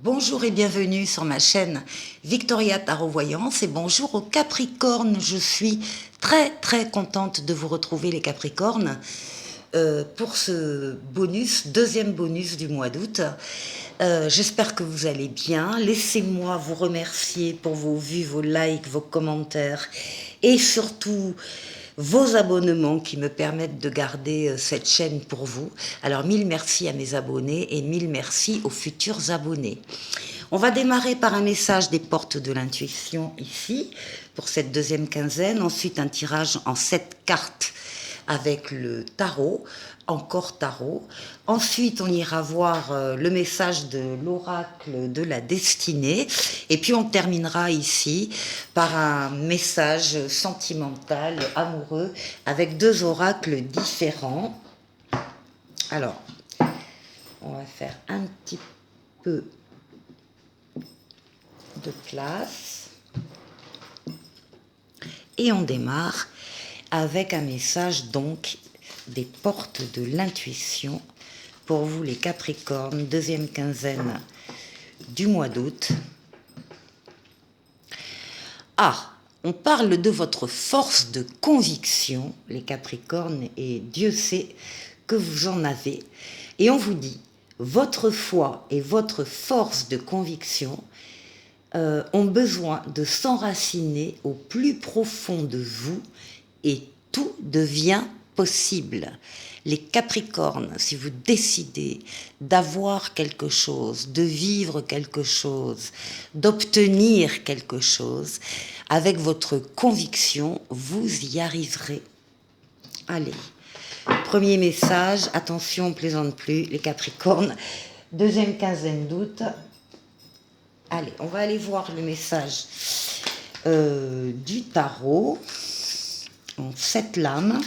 Bonjour et bienvenue sur ma chaîne Victoria Tarot Voyance et bonjour aux Capricornes. Je suis très contente de vous retrouver les Capricornes pour ce bonus, deuxième bonus du mois d'août. J'espère que vous allez bien. Laissez-moi vous remercier pour vos vues, vos likes, vos commentaires et surtout vos abonnements qui me permettent de garder cette chaîne pour vous. Alors mille merci à mes abonnés et mille merci aux futurs abonnés. On va démarrer par un message des portes de l'intuition ici pour cette deuxième quinzaine. Ensuite un tirage en 7 cartes avec le tarot, encore tarot. Ensuite, on ira voir le message de l'oracle de la destinée. Et puis, on terminera ici par un message sentimental, amoureux, avec deux oracles différents. Alors, on va faire un petit peu de place. Et on démarre avec un message donc des portes de l'intuition pour vous les Capricornes, deuxième quinzaine du mois d'août. Ah, on parle de votre force de conviction, les Capricornes, et Dieu sait que vous en avez. Et on vous dit, votre foi et votre force de conviction ont besoin de s'enraciner au plus profond de vous et tout devient possible. Les Capricornes, si vous décidez d'avoir quelque chose, de vivre quelque chose, d'obtenir quelque chose, avec votre conviction, vous y arriverez. Allez, premier message, attention, on ne plaisante plus, les Capricornes, deuxième quinzaine d'août. Allez, on va aller voir le message du tarot en 7 lames.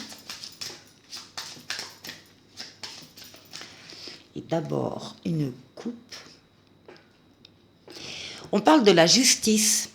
Et d'abord, une coupe. On parle de la justice.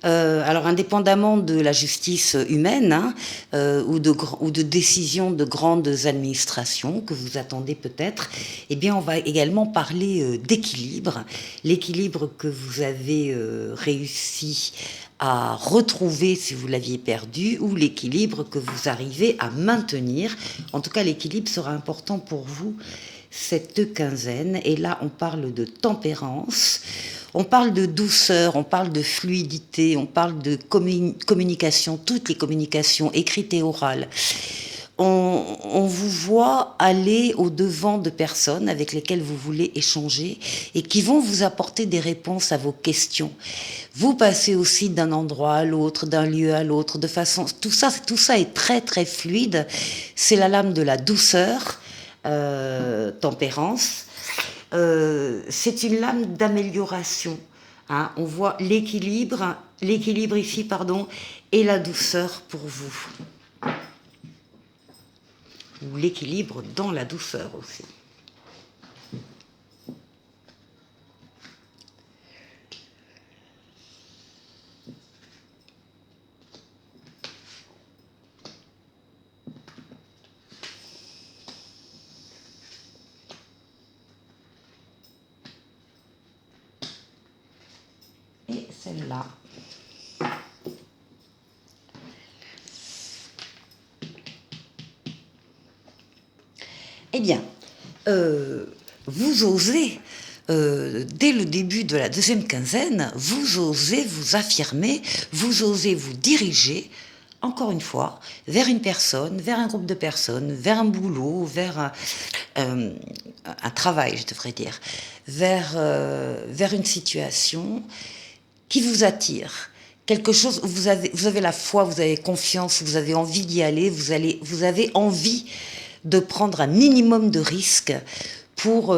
Alors, indépendamment de la justice humaine ou de décisions de grandes administrations que vous attendez peut-être, eh bien, on va également parler d'équilibre. L'équilibre que vous avez réussi à retrouver si vous l'aviez perdu ou l'équilibre que vous arrivez à maintenir. En tout cas, l'équilibre sera important pour vous cette quinzaine. Et là, on parle de tempérance. On parle de douceur, on parle de fluidité, on parle de communication, toutes les communications écrites et orales. On vous voit aller au-devant de personnes avec lesquelles vous voulez échanger et qui vont vous apporter des réponses à vos questions. Vous passez aussi d'un endroit à l'autre, d'un lieu à l'autre, de façon... Tout ça est très fluide. C'est la lame de la douceur, tempérance. C'est une lame d'amélioration. Hein. On voit l'équilibre ici, pardon, et la douceur pour vous. Ou l'équilibre dans la douceur aussi. Et celle-là. Eh bien, vous osez, dès le début de la deuxième quinzaine, vous osez vous affirmer, vous osez vous diriger, encore une fois, vers une personne, vers un groupe de personnes, vers un boulot, vers un travail, je devrais dire, vers une situation qui vous attire. Quelque chose où vous avez la foi, vous avez confiance, vous avez envie d'y aller, vous avez envie de prendre un minimum de risques pour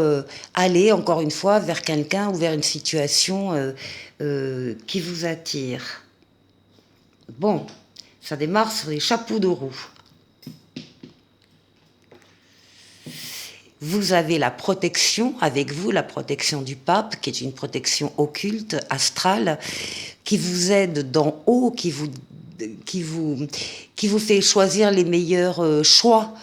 aller, encore une fois, vers quelqu'un ou vers une situation qui vous attire. Bon, ça démarre sur les chapeaux de roue. Vous avez la protection avec vous, la protection du pape, qui est une protection occulte, astrale, qui vous aide d'en haut, qui vous fait choisir les meilleurs choix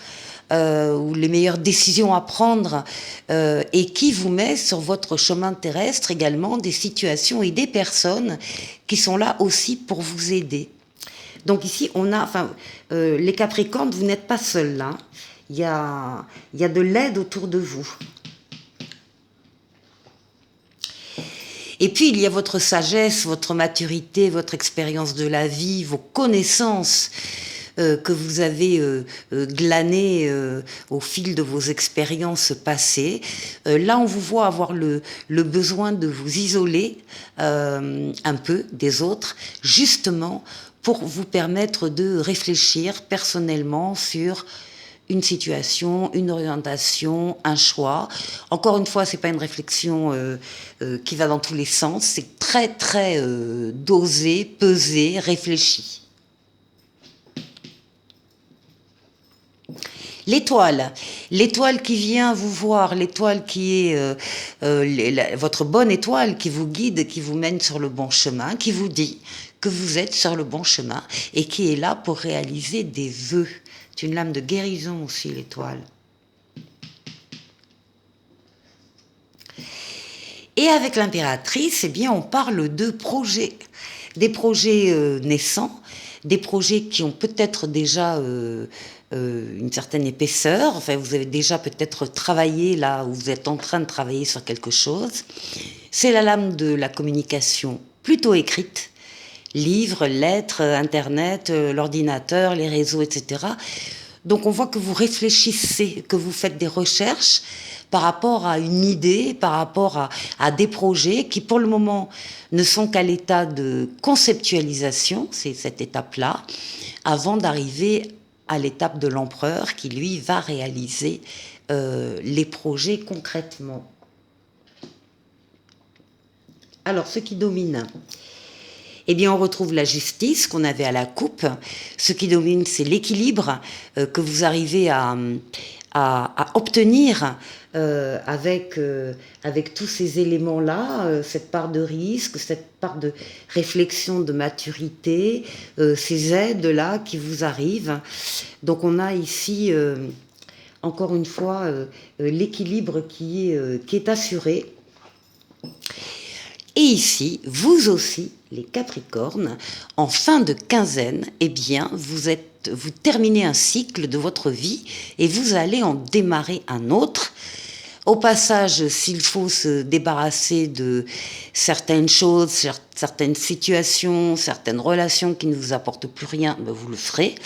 ou les meilleures décisions à prendre, et qui vous met sur votre chemin terrestre également des situations et des personnes qui sont là aussi pour vous aider. Donc ici, on a, enfin, les Capricornes, vous n'êtes pas seuls là. Il y a de l'aide autour de vous. Et puis, il y a votre sagesse, votre maturité, votre expérience de la vie, vos connaissances que vous avez glanées au fil de vos expériences passées. Là, on vous voit avoir le besoin de vous isoler un peu des autres, justement pour vous permettre de réfléchir personnellement sur une situation, une orientation, un choix. Encore une fois, c'est pas une réflexion qui va dans tous les sens, c'est très très dosé, pesé, réfléchi. L'étoile qui vient vous voir, l'étoile qui est votre bonne étoile qui vous guide, qui vous mène sur le bon chemin, qui vous dit que vous êtes sur le bon chemin et qui est là pour réaliser des vœux. C'est une lame de guérison aussi, l'étoile. Et avec l'impératrice, eh bien, on parle de projets. Des projets naissants, des projets qui ont peut-être déjà une certaine épaisseur. Enfin, vous avez déjà peut-être travaillé là où vous êtes en train de travailler sur quelque chose. C'est la lame de la communication plutôt écrite. Livres, lettres, Internet, l'ordinateur, les réseaux, etc. Donc on voit que vous réfléchissez, que vous faites des recherches par rapport à une idée, par rapport à des projets qui pour le moment ne sont qu'à l'état de conceptualisation, c'est cette étape-là, avant d'arriver à l'étape de l'empereur qui lui va réaliser les projets concrètement. Alors ce qui domine, eh bien, on retrouve la justice qu'on avait à la coupe. Ce qui domine, c'est l'équilibre que vous arrivez à obtenir avec tous ces éléments-là, cette part de risque, cette part de réflexion, de maturité, ces aides-là qui vous arrivent. Donc, on a ici, encore une fois, l'équilibre qui est assuré. Et ici, vous aussi, les Capricornes, en fin de quinzaine, eh bien, vous terminez un cycle de votre vie et vous allez en démarrer un autre. Au passage, s'il faut se débarrasser de certaines choses, certaines situations, certaines relations qui ne vous apportent plus rien, ben vous le ferez.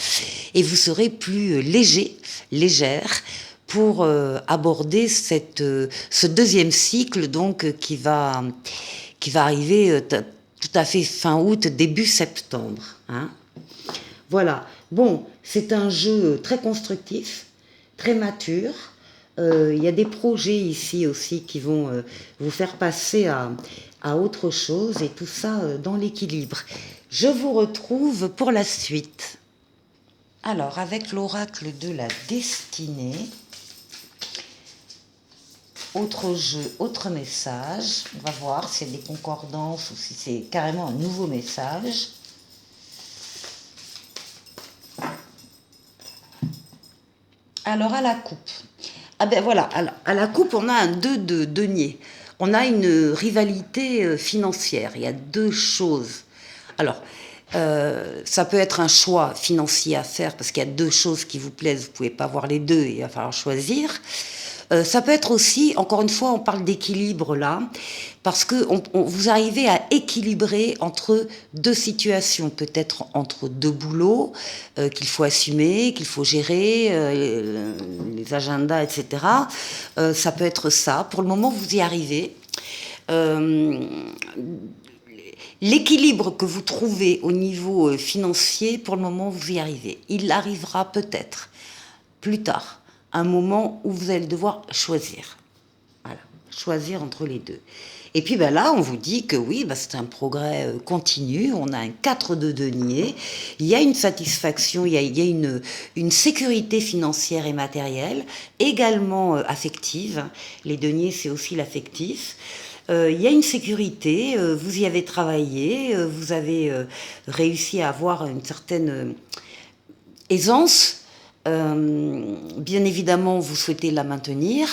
Et vous serez plus léger, légère, pour aborder ce deuxième cycle donc qui va arriver tout à fait fin août, début septembre. Hein. Voilà. Bon, c'est un jeu très constructif, très mature. Il y a des projets ici aussi qui vont vous faire passer à autre chose et tout ça dans l'équilibre. Je vous retrouve pour la suite. Alors, avec l'oracle de la destinée, autre jeu, autre message. On va voir s'il y a des concordances ou si c'est carrément un nouveau message. Alors, à la coupe. Ah ben voilà, à la coupe, on a un 2 de denier. On a une rivalité financière. Il y a deux choses. Alors, ça peut être un choix financier à faire parce qu'il y a deux choses qui vous plaisent. Vous ne pouvez pas avoir les deux et il va falloir choisir. Ça peut être aussi, encore une fois, on parle d'équilibre là, parce que vous arrivez à équilibrer entre deux situations, peut-être entre deux boulots qu'il faut assumer, qu'il faut gérer, les agendas, etc. Ça peut être ça. Pour le moment, vous y arrivez. L'équilibre que vous trouvez au niveau financier, pour le moment, vous y arrivez. Il arrivera peut-être plus tard un moment où vous allez devoir choisir. Voilà, choisir entre les deux. Et puis ben là, on vous dit que oui, ben c'est un progrès continu, on a un 4 de denier, il y a une satisfaction, il y a une sécurité financière et matérielle, également affective. Les deniers, c'est aussi l'affectif. Il y a une sécurité, vous y avez travaillé, vous avez réussi à avoir une certaine aisance Bien évidemment, vous souhaitez la maintenir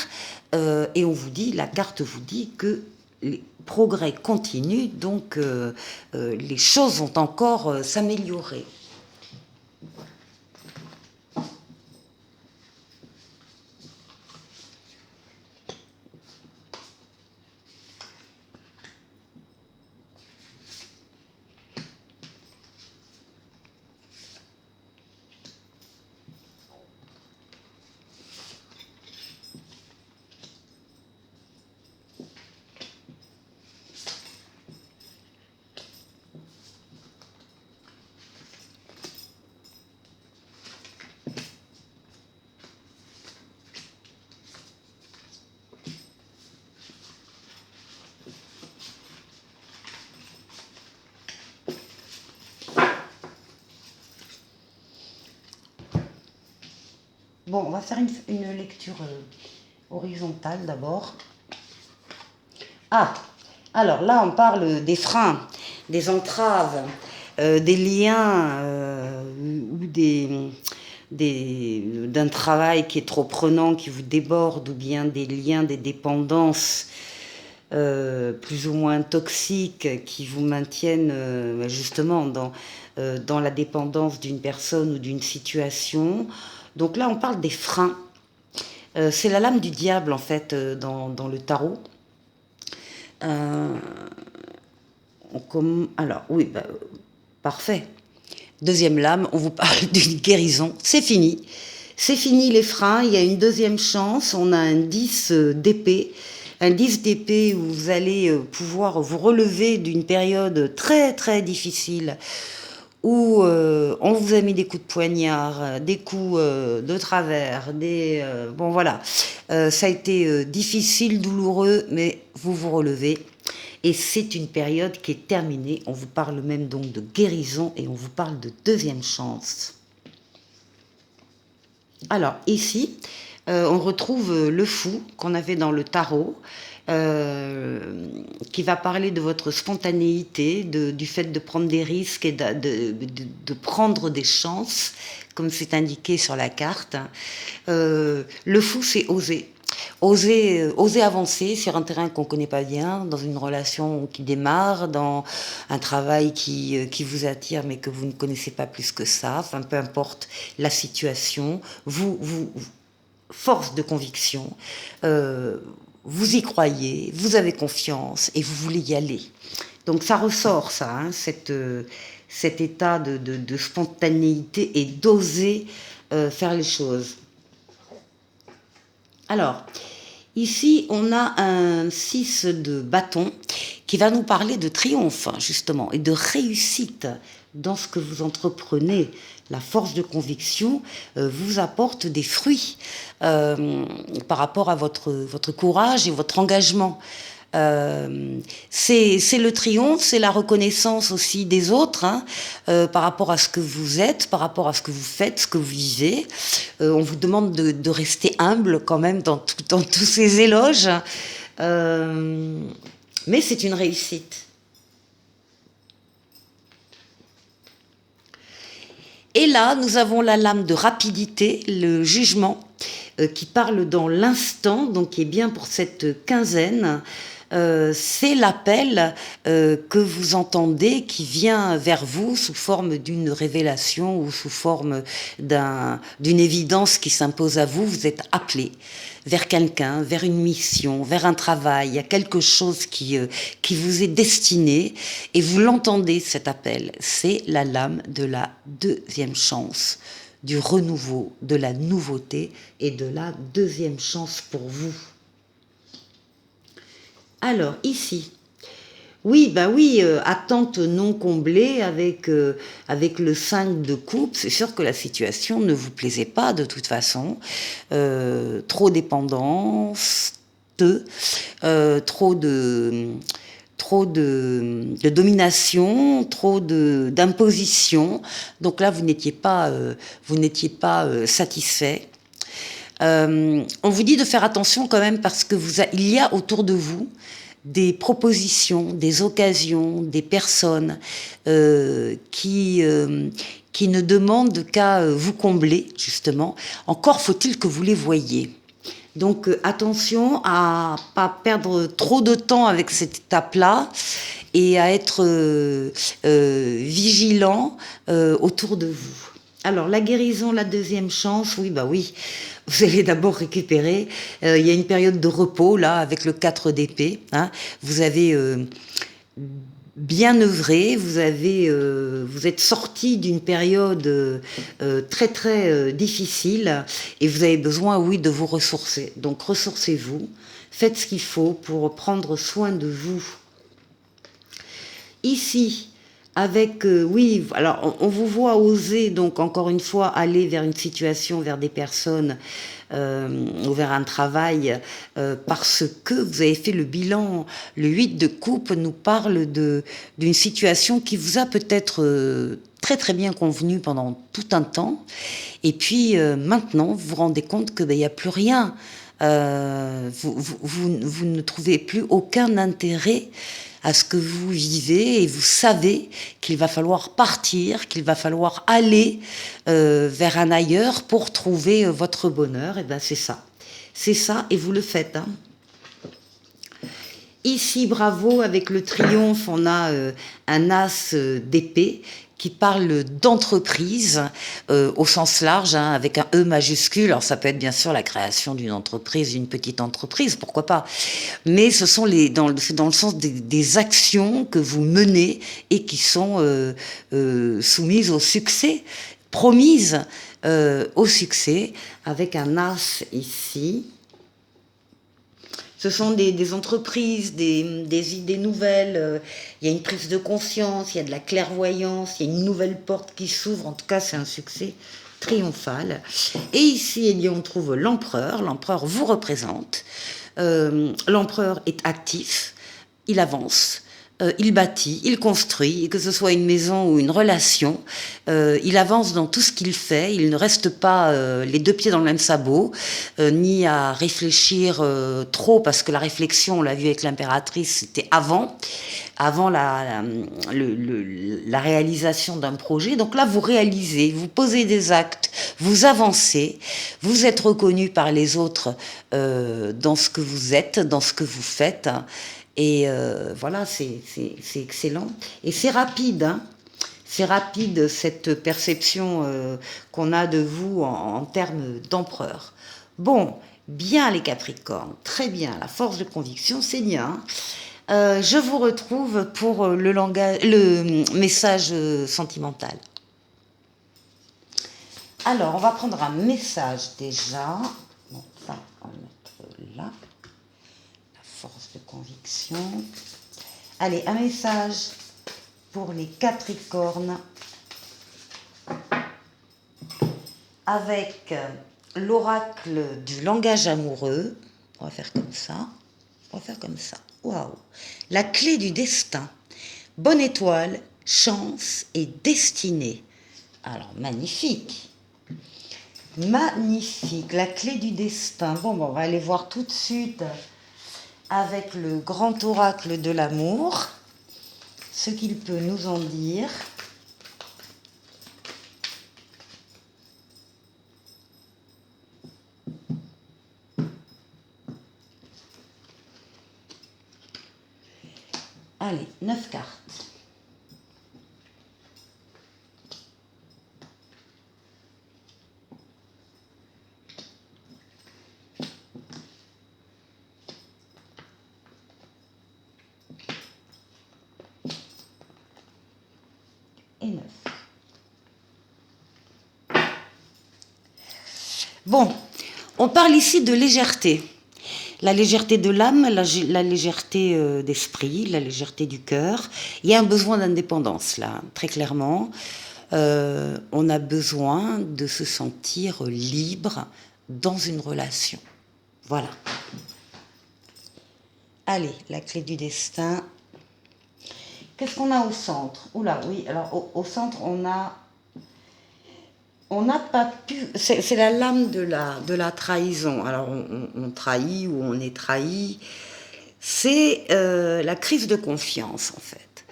et on vous dit, la carte vous dit que les progrès continuent, donc les choses vont encore s'améliorer. Bon, on va faire une lecture horizontale d'abord. Ah, alors là, on parle des freins, des entraves, des liens ou d'un travail qui est trop prenant, qui vous déborde, ou bien des liens, des dépendances plus ou moins toxiques qui vous maintiennent justement dans la dépendance d'une personne ou d'une situation. Donc là, on parle des freins. C'est la lame du diable, en fait, dans le tarot. Alors, oui, parfait. Deuxième lame, on vous parle d'une guérison. C'est fini. C'est fini les freins, il y a une deuxième chance. On a un 10 d'épée. Un 10 d'épée où vous allez pouvoir vous relever d'une période très très difficile, où on vous a mis des coups de poignard, des coups de travers, bon voilà, ça a été difficile, douloureux, mais vous vous relevez. Et c'est une période qui est terminée. On vous parle même donc de guérison et on vous parle de deuxième chance. Alors ici, on retrouve le fou qu'on avait dans le tarot, qui va parler de votre spontanéité, du fait de prendre des risques et de prendre des chances, comme c'est indiqué sur la carte. Le fou, c'est oser. Oser avancer sur un terrain qu'on ne connaît pas bien, dans une relation qui démarre, dans un travail qui vous attire mais que vous ne connaissez pas plus que ça, enfin peu importe la situation, force de conviction, vous y croyez, vous avez confiance et vous voulez y aller. Donc ça ressort ça, hein, cet état de spontanéité et d'oser faire les choses. Alors, ici, on a un 6 de bâton qui va nous parler de triomphe, justement, et de réussite dans ce que vous entreprenez. La force de conviction vous apporte des fruits par rapport à votre courage et votre engagement. C'est le triomphe, c'est la reconnaissance aussi des autres, hein, par rapport à ce que vous êtes, par rapport à ce que vous faites, ce que vous vivez. On vous demande de rester humble quand même dans tous ces éloges, mais c'est une réussite. Et là, nous avons la lame de rapidité, le jugement, qui parle dans l'instant, donc qui est bien pour cette quinzaine. C'est l'appel que vous entendez qui vient vers vous sous forme d'une révélation ou sous forme d'une évidence qui s'impose à vous. Vous êtes appelé vers quelqu'un, vers une mission, vers un travail. Il y a quelque chose qui vous est destiné et vous l'entendez, cet appel. C'est la lame de la deuxième chance, du renouveau, de la nouveauté et de la deuxième chance pour vous. Alors, ici, oui, attente non comblée avec le 5 de coupe, c'est sûr que la situation ne vous plaisait pas de toute façon. Trop dépendance, trop de domination, trop d'imposition. Donc là, vous n'étiez pas satisfait. On vous dit de faire attention quand même parce que il y a autour de vous des propositions, des occasions, des personnes qui ne demandent qu'à vous combler, justement. Encore faut-il que vous les voyiez. Donc attention à pas perdre trop de temps avec cette étape-là et à être vigilant autour de vous. Alors la guérison, la deuxième chance, oui, bah oui, vous allez d'abord récupérer. Il y a une période de repos là avec le 4 d'épée. Hein. Vous avez bien œuvré, vous êtes sorti d'une période très très difficile et vous avez besoin, oui, de vous ressourcer. Donc ressourcez-vous, faites ce qu'il faut pour prendre soin de vous. Ici, avec, oui, alors on vous voit oser, donc encore une fois, aller vers une situation, vers des personnes, ou vers un travail, parce que vous avez fait le bilan. Le 8 de coupe nous parle d'une situation qui vous a peut-être très très bien convenu pendant tout un temps, et puis maintenant vous vous rendez compte que il n'y a plus rien. Vous ne trouvez plus aucun intérêt à ce que vous vivez et vous savez qu'il va falloir partir, qu'il va falloir aller vers un ailleurs pour trouver votre bonheur. Et ben c'est ça et vous le faites. Hein. Ici, bravo, avec le triomphe, on a un as d'épée qui parle d'entreprise au sens large, hein, avec un E majuscule. Alors ça peut être bien sûr la création d'une entreprise, d'une petite entreprise, pourquoi pas. Mais ce sont c'est dans le sens des actions que vous menez et qui sont soumises au succès, promises au succès, avec un as ici. Ce sont des entreprises, des idées nouvelles, il y a une prise de conscience, il y a de la clairvoyance, il y a une nouvelle porte qui s'ouvre, en tout cas c'est un succès triomphal. Et ici, eh bien, on trouve l'empereur vous représente, l'empereur est actif, il avance, il bâtit, il construit, que ce soit une maison ou une relation, il avance dans tout ce qu'il fait, il ne reste pas les deux pieds dans le même sabot, ni à réfléchir trop, parce que la réflexion, on l'a vu avec l'impératrice, c'était avant la réalisation d'un projet. Donc là, vous réalisez, vous posez des actes, vous avancez, vous êtes reconnu par les autres dans ce que vous êtes, dans ce que vous faites. Et voilà, c'est excellent. Et c'est rapide, hein. C'est rapide, cette perception qu'on a de vous en termes d'empereur. Bon, bien les Capricornes, très bien, la force de conviction, c'est bien. Je vous retrouve pour le message sentimental. Alors, on va prendre un message déjà. Bon, ça, on va mettre là. Force de conviction. Allez, un message pour les Capricornes avec l'oracle du langage amoureux. On va faire comme ça. Waouh! La clé du destin. Bonne étoile, chance et destinée. Alors, magnifique. Magnifique. La clé du destin. Bon, on va aller voir tout de suite avec le grand oracle de l'amour, ce qu'il peut nous en dire. Allez, 9 cartes. Et 9. Bon, on parle ici de légèreté. La légèreté de l'âme, la légèreté d'esprit, la légèreté du cœur. Il y a un besoin d'indépendance, là, très clairement. On a besoin de se sentir libre dans une relation. Voilà. Allez, la clé du destin. Qu'est-ce qu'on a au centre? Oula, oui, alors au centre, on n'a pas pu... C'est la lame de la trahison. Alors, on trahit ou on est trahi. c'est la crise de confiance, en fait.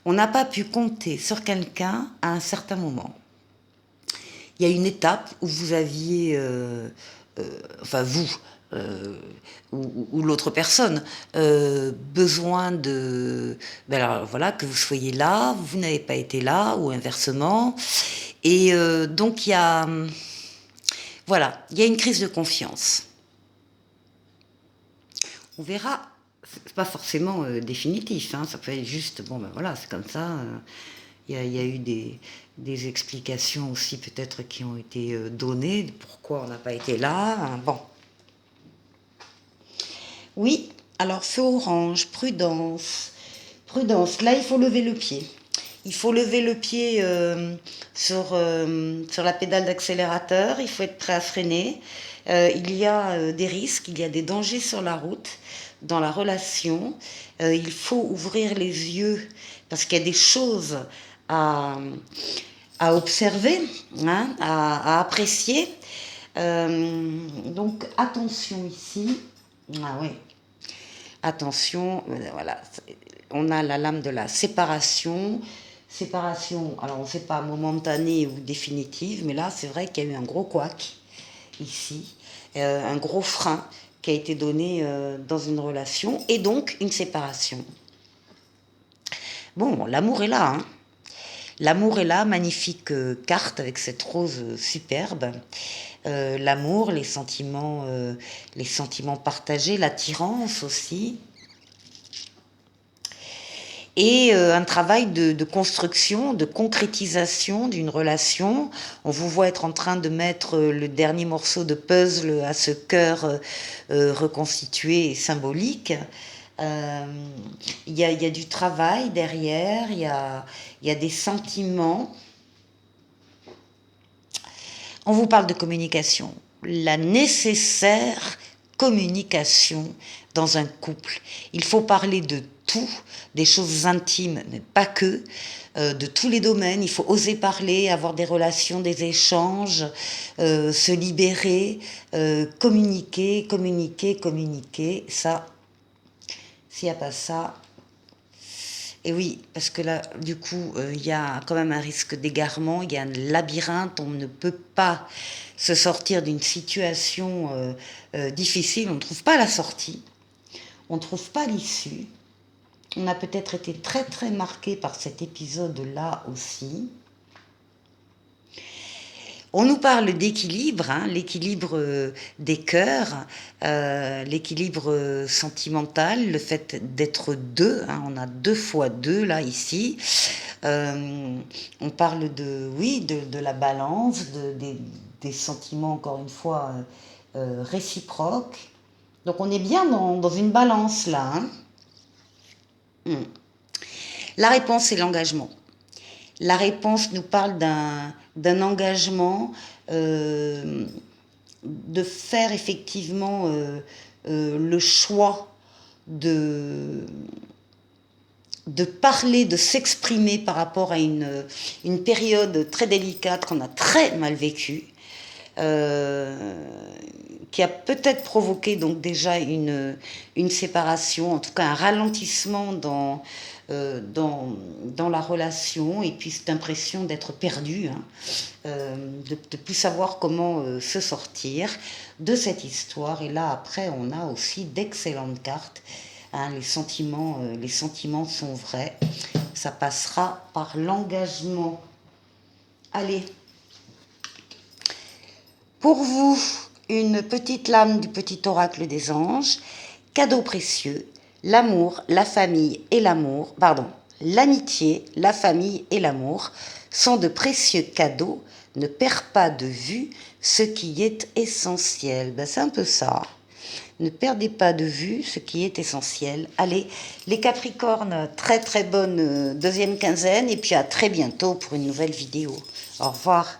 On n'a pas pu compter sur quelqu'un à un certain moment. Il y a une étape où vous aviez, enfin vous, ou l'autre personne, besoin de, ben alors, voilà, que vous soyez là, vous n'avez pas été là, ou inversement. Et donc il y a, voilà, il y a une crise de confiance. On verra, c'est pas forcément définitif, hein, ça peut être juste, bon ben voilà, c'est comme ça. Il y a eu des explications aussi peut-être qui ont été données, de pourquoi on n'a pas été là. Hein, bon. Oui, alors feu orange, prudence. Prudence, là il faut lever le pied. Il faut lever le pied sur la pédale d'accélérateur, il faut être prêt à freiner. Il y a des risques, il y a des dangers sur la route, dans la relation. Il faut ouvrir les yeux parce qu'il y a des choses à, à observer, hein, à apprécier. Donc attention ici. Ah oui. Attention, voilà. On a la lame de la séparation. Séparation, alors on ne sait pas momentanée ou définitive, mais là c'est vrai qu'il y a eu un gros couac ici, un gros frein qui a été donné dans une relation et donc une séparation. Bon, l'amour est là, hein. L'amour est là, magnifique carte avec cette rose superbe. L'amour, les sentiments partagés, l'attirance aussi. Et un travail de construction, de concrétisation d'une relation. On vous voit être en train de mettre le dernier morceau de puzzle à ce cœur reconstitué et symbolique. Il y a du travail derrière, il y a des sentiments. On vous parle de communication, la nécessaire communication dans un couple. Il faut parler de tout, des choses intimes, mais pas que, de tous les domaines. Il faut oser parler, avoir des relations, des échanges, se libérer, communiquer. Ça, s'il n'y a pas ça... Et oui, parce que là, du coup, il y a quand même un risque d'égarement, il y a un labyrinthe, on ne peut pas se sortir d'une situation difficile, on ne trouve pas la sortie, on ne trouve pas l'issue. On a peut-être été très très marqué par cet épisode-là aussi. On nous parle d'équilibre, hein, l'équilibre des cœurs, l'équilibre sentimental, le fait d'être deux, hein, on a 2 fois 2 là ici. On parle de la balance, des sentiments encore une fois réciproques. Donc on est bien dans une balance là. Hein. La réponse c'est l'engagement. La réponse nous parle d'un engagement, de faire effectivement le choix de parler, de s'exprimer par rapport à une période très délicate qu'on a très mal vécue, qui a peut-être provoqué donc déjà une séparation, en tout cas un ralentissement dans la relation, et puis cette impression d'être perdu, hein, de ne plus savoir comment se sortir de cette histoire. Et là après on a aussi d'excellentes cartes, hein, les sentiments sont vrais, ça passera par l'engagement. Allez, pour vous, une petite lame du petit oracle des anges, cadeau précieux, l'amour, la famille et l'amour, l'amitié, la famille et l'amour sont de précieux cadeaux, ne perds pas de vue ce qui est essentiel. Ben, c'est un peu ça. Ne perdez pas de vue ce qui est essentiel. Allez, les Capricornes, très très bonne deuxième quinzaine, et puis à très bientôt pour une nouvelle vidéo. Au revoir.